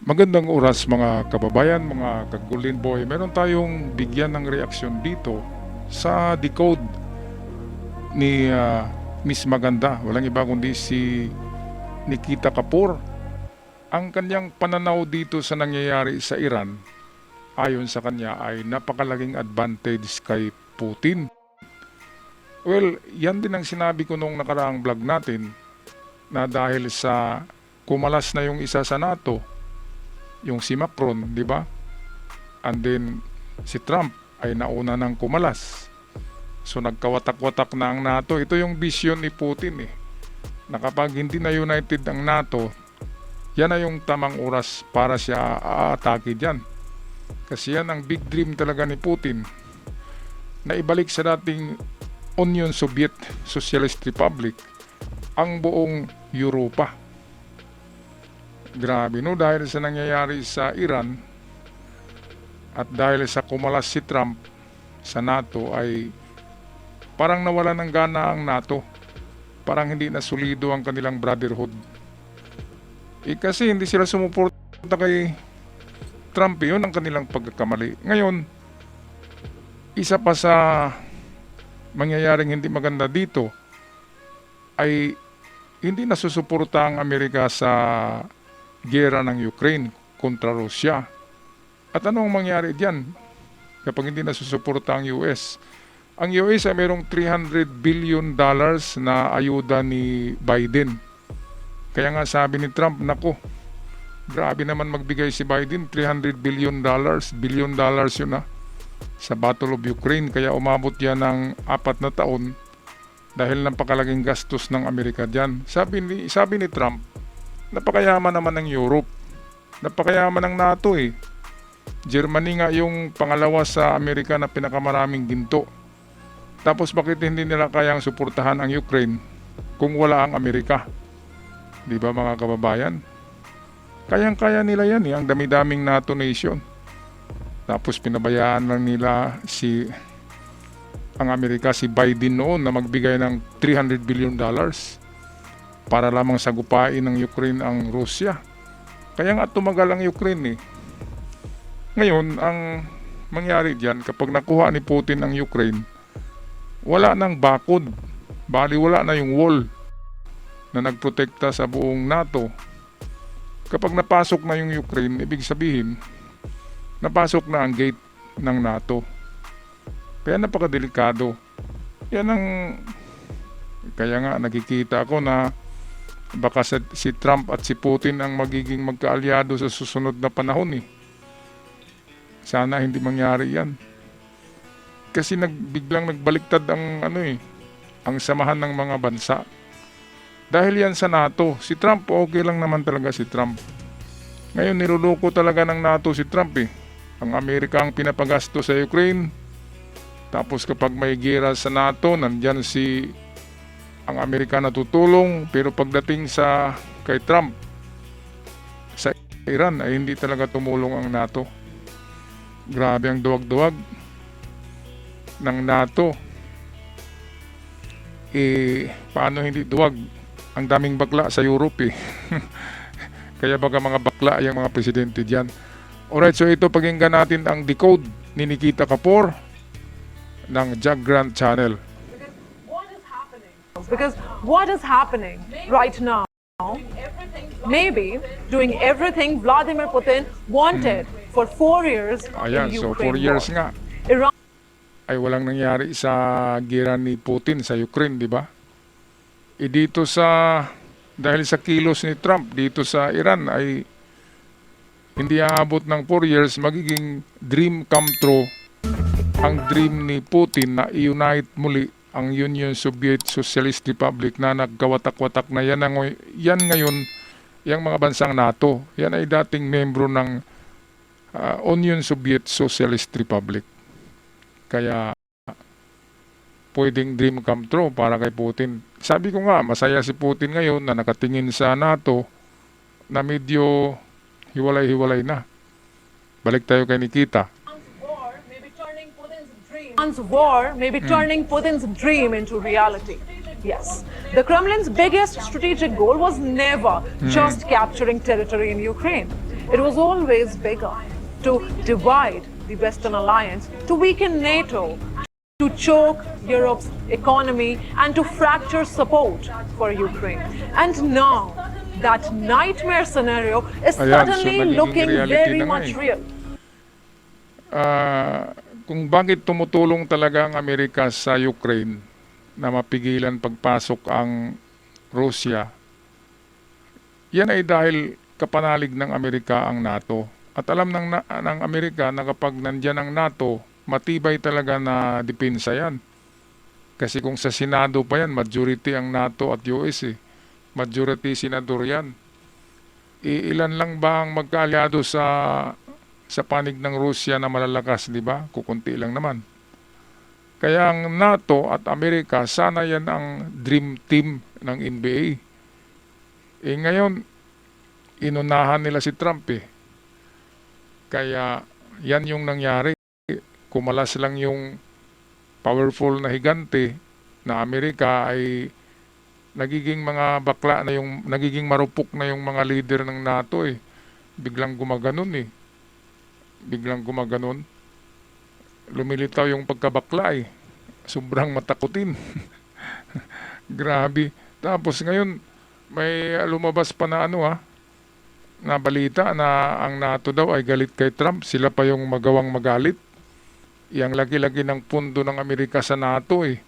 Magandang oras mga kababayan, mga kagulin boy. Meron tayong bigyan ng reaksyon dito sa decode ni Miss Maganda. Walang iba kundi si Nikita Kapoor. Ang kanyang pananaw dito sa nangyayari sa Iran, ayon sa kanya ay napakalaking advantage kay Putin. Well, yan din ang sinabi ko nung nakaraang vlog natin na dahil sa kumalas na yung isa sa NATO, yung si Macron, di ba? And then si Trump ay nauna ng kumalas. So nagkawatak-watak na ang NATO. Ito yung vision ni Putin na kapag hindi na united ang NATO, yan na yung tamang oras para siya aatake dyan. Kasi yan ang big dream talaga ni Putin, na ibalik sa dating Union Soviet Socialist Republic ang buong Europa. Grabe no, dahil sa nangyayari sa Iran at dahil sa kumalas si Trump sa NATO ay parang nawala ng gana ang NATO. Parang hindi na solido ang kanilang brotherhood. Kasi hindi sila sumuporta kay Trump, yun ang kanilang pagkakamali. Ngayon, isa pa sa mangyayaring hindi maganda dito ay hindi nasusuporta ang Amerika sa giyera ng Ukraine kontra Russia. At ano ang mangyari diyan kapag hindi nasusuporta ang US? Ang US ay mayroong $300 billion na ayuda ni Biden. Kaya nga sabi ni Trump, nako, grabe naman magbigay si Biden, $300 billion, billion dollars yun sa Battle of Ukraine. Kaya umabot yan ng 4 na taon dahil napakalaking gastos ng Amerika diyan. Sabi ni Trump, napakayaman naman ng Europe. Napakayaman ng NATO Germany nga yung pangalawa sa Amerika na pinakamaraming ginto. Tapos bakit hindi nila kayang suportahan ang Ukraine kung wala ang Amerika? Di ba mga kababayan? Kayang-kaya nila yan ang dami-daming NATO nation. Tapos pinabayaan lang nila ang Amerika, si Biden noon na magbigay ng $300 billion para lamang sagupain ng Ukraine ang Russia. Kaya nga tumagal ang Ukraine Ngayon, ang mangyari diyan, kapag nakuha ni Putin ang Ukraine, wala nang bakod. Bali wala na yung wall na nagprotekta sa buong NATO. Kapag napasok na yung Ukraine, ibig sabihin, napasok na ang gate ng NATO. Kaya napakadelikado. Yan ang kaya nga nakikita ko na baka si Trump at si Putin ang magiging magkaalyado sa susunod na panahon Sana hindi mangyari yan. Kasi biglang nagbaliktad ang ang samahan ng mga bansa. Dahil yan sa NATO. Si Trump, okay lang naman talaga si Trump. Ngayon niluloko talaga ng NATO si Trump Ang Amerika ang pinapagasto sa Ukraine. Tapos kapag may giyera sa NATO, nandyan ang Amerika natutulong, pero pagdating kay Trump sa Iran ay hindi talaga tumulong ang NATO. Grabe ang duwag-duwag ng NATO. Paano hindi duwag? Ang daming bakla sa Europe Kaya baka mga bakla yung mga presidente diyan. Alright, so ito pakinggan natin ang decode ni Nikita Kapoor ng Jag Grant Channel. Because what is happening right now, maybe doing everything Vladimir Putin wanted for 4 years Ayan, in so Ukraine 4 years war. nga Iran ay walang nangyari sa giyera ni Putin sa Ukraine, di ba? Dito dahil sa kilos ni Trump dito sa Iran ay hindi aabot ng 4 years, magiging dream come true ang dream ni Putin na i-unite muli ang Union Soviet Socialist Republic na nagkawatak-watak na yan ngayon, yung mga bansang NATO. Yan ay dating membro ng Union Soviet Socialist Republic. Kaya pwedeng dream come true para kay Putin. Sabi ko nga, masaya si Putin ngayon na nakatingin sa NATO na medyo hiwalay-hiwalay na. Balik tayo kay Nikita. Iran's war may be turning Putin's dream into reality. Yes. The Kremlin's biggest strategic goal was never just capturing territory in Ukraine. It was always bigger to divide the Western alliance, to weaken NATO, to choke Europe's economy, and to fracture support for Ukraine. And now, that nightmare scenario is Ayan, so suddenly nagiging looking reality very na nga much eh. real. Kung bakit tumutulong talaga ang Amerika sa Ukraine na mapigilan pagpasok ang Russia, yan ay dahil kapanalig ng Amerika ang NATO. At alam ng Amerika na kapag nandyan ang NATO, matibay talaga na depensa yan. Kasi kung sa Senado pa yan, majority ang NATO at US eh. Majority senador yan. Ilan lang ba ang magkaalyado sa panig ng Rusya na malalakas, di ba? Kukunti lang naman. Kaya ang NATO at Amerika, sana yan ang dream team ng NBA. Ngayon, inunahan nila si Trump eh. Kaya yan yung nangyari. Kumalas lang yung powerful na higante na Amerika ay nagiging mga bakla na yung, nagiging marupok na yung mga leader ng NATO eh. Biglang gumaganon eh. Biglang gumaganon. Lumilitaw yung pagkabakla eh. Sobrang matakutin. Grabe. Tapos ngayon, may lumabas pa na na balita na ang NATO daw ay galit kay Trump. Sila pa yung magawang magalit. Yang lagi-lagi ng pundo ng Amerika sa NATO eh.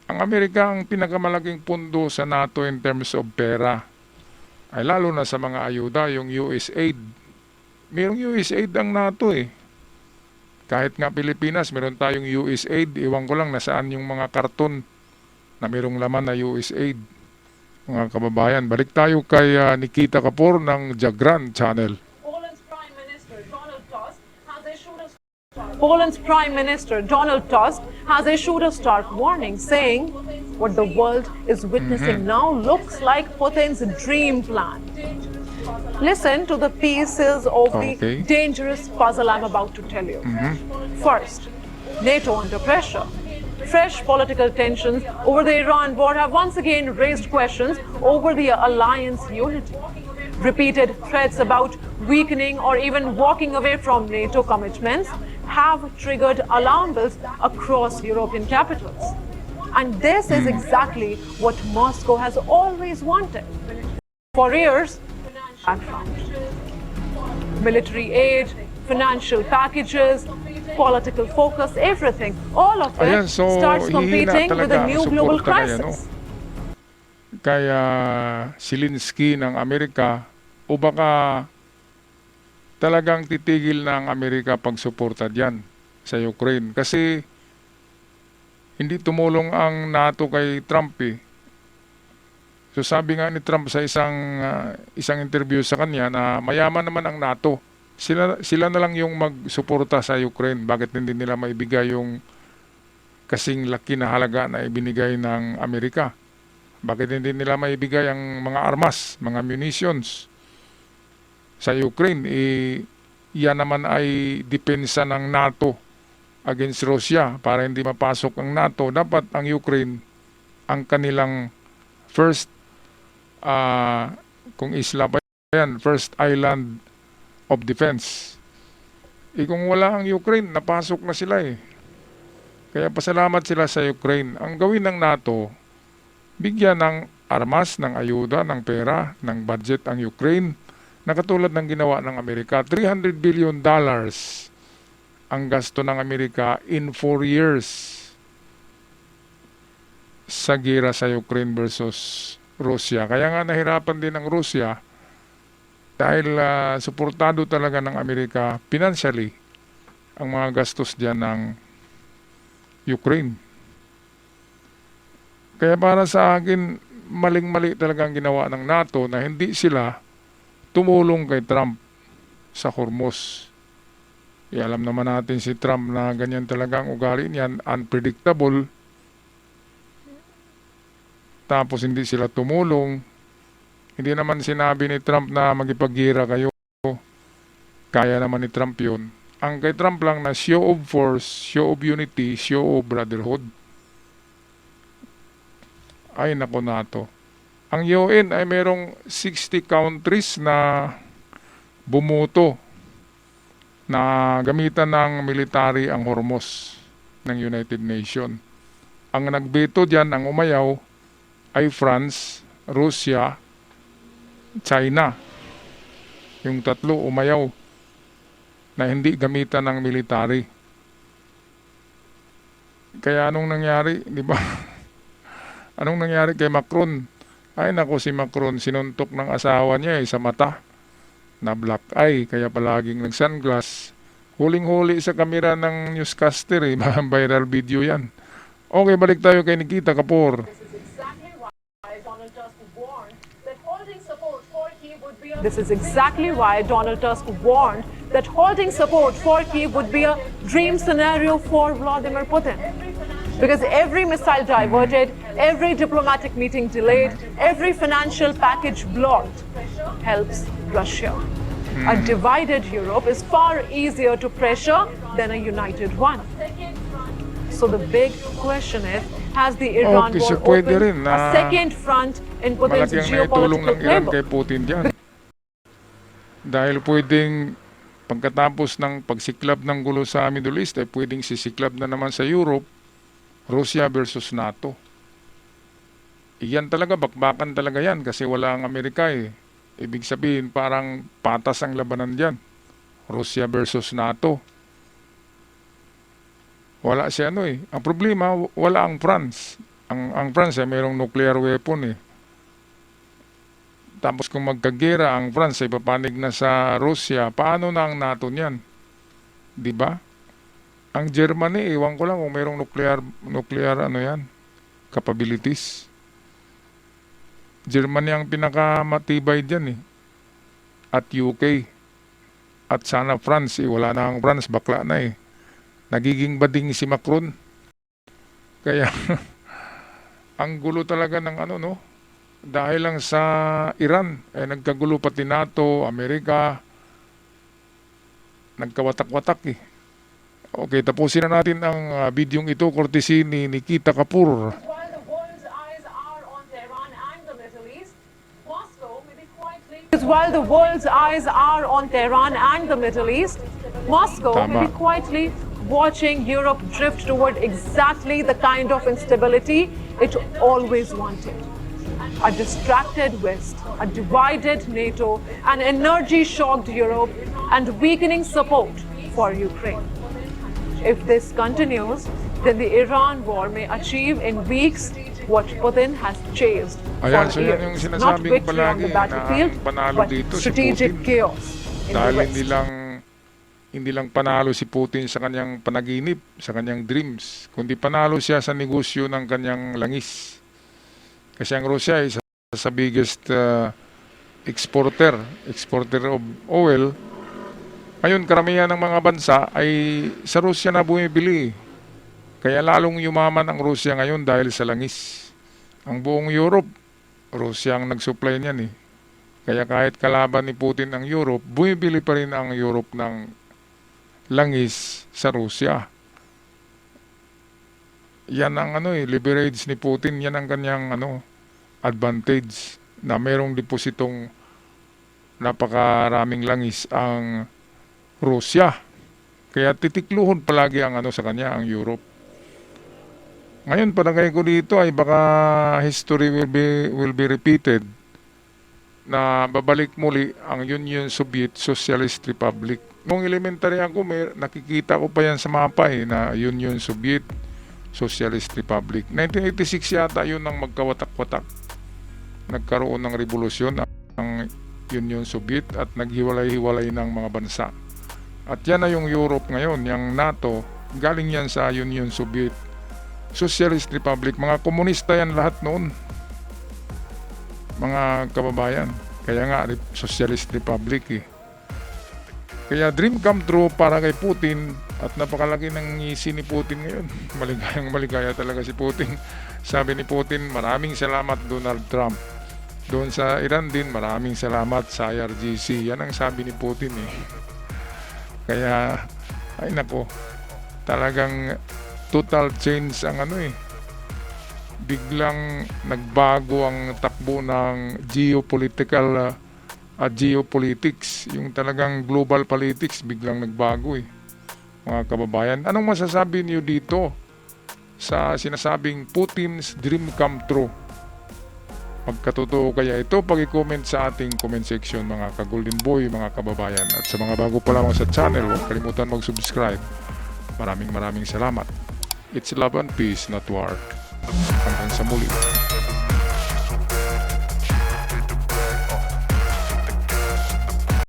Ang Amerika ang pinakamalaking pundo sa NATO in terms of pera. Ay lalo na sa mga ayuda, yung USAID. Mayroong USAID ang NATO eh. Kahit nga Pilipinas, meron tayong USAID. Iwan ko lang nasaan yung mga karton na mayroong laman na USAID. Mga kababayan, balik tayo kay Nikita Kapoor ng Jagran Channel. Poland's Prime Minister Donald Tusk has issued a stark warning, saying what the world is witnessing now looks like Putin's dream plan. Listen to the pieces of the dangerous puzzle I'm about to tell you. First, NATO under pressure. Fresh political tensions over the Iran war have once again raised questions over the alliance unity. Repeated threats about weakening or even walking away from NATO commitments have triggered alarm bells across European capitals. And this is exactly what Moscow has always wanted. For years, background. Military aid, financial packages, political focus, everything, all of it Ayan, so starts competing hihina with a talaga new ang global suporta kaya, crisis. Kaya Zelensky ng Amerika o baka talagang titigil ng Amerika pagsuporta diyan sa Ukraine. Kasi hindi tumulong ang NATO kay Trump eh. So sabi nga ni Trump sa isang interview sa kanya na mayaman naman ang NATO. Sila na lang yung magsuporta sa Ukraine. Bakit hindi nila maibigay yung kasing laki na halaga na ibinigay ng Amerika? Bakit hindi nila maibigay ang mga armas, mga munitions sa Ukraine? Yan naman ay depensa ng NATO against Russia para hindi mapasok ang NATO. Dapat ang Ukraine ang kanilang first kung isla pa yan, first island of defense. Kung wala ang Ukraine, napasok na sila eh. Kaya pasalamat sila sa Ukraine. Ang gawin ng NATO, bigyan ng armas, ng ayuda, ng pera, ng budget ang Ukraine na katulad ng ginawa ng Amerika. $300 billion ang gasto ng Amerika in 4 years sa gira sa Ukraine versus Russia. Kaya nga nahirapan din ang Russia dahil suportado talaga ng Amerika financially ang mga gastos diyan ng Ukraine. Kaya para sa akin, maling-mali talaga ang ginawa ng NATO na hindi sila tumulong kay Trump sa Hormuz. Alam naman natin si Trump na ganyan talaga ang ugali niyan, unpredictable. Tapos hindi sila tumulong. Hindi naman sinabi ni Trump na magipaggira kayo. Kaya naman ni Trump yun. Ang kay Trump lang na show of force, show of unity, show of brotherhood. Ay nako NATO. Ang UN ay merong 60 countries na bumuto na gamitan ng military ang Hormuz ng United Nations. Ang nagbeto diyan, ang umayaw, ay France, Russia, China. Yung tatlo umayaw na hindi gamitan ng military. Kaya anong nangyari, di ba? Anong nangyari kay Macron? Ay nako, si Macron sinuntok ng asawa niya sa mata na black eye, kaya palaging nag-sunglass. Huling-huli sa kamera ng newscaster, viral video yan. Okay, balik tayo kay Nikita Kapoor. This is exactly why Donald Tusk warned that holding support for Kyiv would be a dream scenario for Vladimir Putin. Because every missile diverted, every diplomatic meeting delayed, every financial package blocked helps Russia. A divided Europe is far easier to pressure than a united one. So the big question is, has the Iran Okay, war so pwede opened rin na a second front in Putin's malaki ang naitulong geopolitical ng Iran playbook? kay Putin dyan. Dahil pwedeng pagkatapos ng pagsiklab ng gulo sa Middle East, ay pwedeng sisiklab na naman sa Europe, Russia versus NATO. Iyan talaga, bakbakan talaga yan kasi wala ang Amerika eh. Ibig sabihin parang patas ang labanan dyan. Russia versus NATO. Wala si ano eh. Ang problema, wala ang France. Ang France ay mayroong nuclear weapon eh. Tapos kung magkagera ang France ay papanig na sa Russia, paano na ang NATO niyan? 'Di ba? Ang Germany, iwan ko lang kung mayroong nuclear ano yan, capabilities. Germany ang pinakamatibay diyan eh. At UK. At sana France, wala na ang France, bakla na eh. Nagiging bading si Macron. Kaya ang gulo talaga ng ano no. Dahil lang sa Iran, nagkagulo pati NATO, Amerika, nagkawatak-watak eh. Okay, tapusin na natin ang bidyong ito, courtesy ni Nikita Kapoor. While the world's eyes are on Tehran and the Middle East, Moscow may be quietly. While the world's eyes are on Tehran and the Middle East, Moscow may be Tama. quietly watching Europe drift toward exactly the kind of instability it always wanted. A distracted West, a divided NATO, an energy-shocked Europe, and weakening support for Ukraine. If this continues, then the Iran war may achieve in weeks what Putin has chased Ayan, for so yan yung years. sinasabi Not ko victory on palagi the na battlefield, ang panalo but dito si strategic Putin. chaos in the Dahil West. hindi lang panalo si Putin sa kanyang panaginip, sa kanyang dreams, kundi panalo siya sa negosyo ng kanyang langis. Kasi ang Russia ay isa sa biggest exporter of oil. Ngayon, karamihan ng mga bansa ay sa Russia na bumibili. Kaya lalong yumaman ang Russia ngayon dahil sa langis. Ang buong Europe, Russia ang nag-supply niyan eh. Kaya kahit kalaban ni Putin ang Europe, bumibili pa rin ang Europe ng langis sa Russia. Yan ang leverage ni Putin, yan ang kanyang advantage na merong depositong napakaraming langis ang Russia. Kaya titikluhon palagi ang sa kanya, ang Europe. Ngayon, palagay ko dito ay baka history will be repeated na babalik muli ang Union Soviet Socialist Republic. Nung elementary ako, nakikita ko pa yan sa mapa na Union Soviet Socialist Republic. 1986 yata yun ang magkawatak-watak. Nagkaroon ng revolusyon ang Union Soviet at naghiwalay-hiwalay ng mga bansa. At yan na yung Europe ngayon, yung NATO, galing yan sa Union Soviet Socialist Republic. Mga komunista yan lahat noon, mga kababayan. Kaya nga, Socialist Republic eh. Kaya dream come true para kay Putin at napakalaki ng ngisi ni Putin ngayon. Maligaya talaga si Putin. Sabi ni Putin, maraming salamat Donald Trump. Doon sa Iran din, maraming salamat sa IRGC. Yan ang sabi ni Putin eh. Kaya, ay nako, talagang total change ang biglang nagbago ang takbo ng geopolitical geopolitics, yung talagang global politics biglang nagbago mga kababayan. Anong masasabi niyo dito sa sinasabing Putin's dream come true? Pagkatotoo kaya ito, pag-comment sa ating comment section mga ka-Golden Boy, mga kababayan. At sa mga bago pa lamang sa channel, huwag kalimutan mag-subscribe. Maraming salamat. It's love and peace, not war. Hanggang sa muli.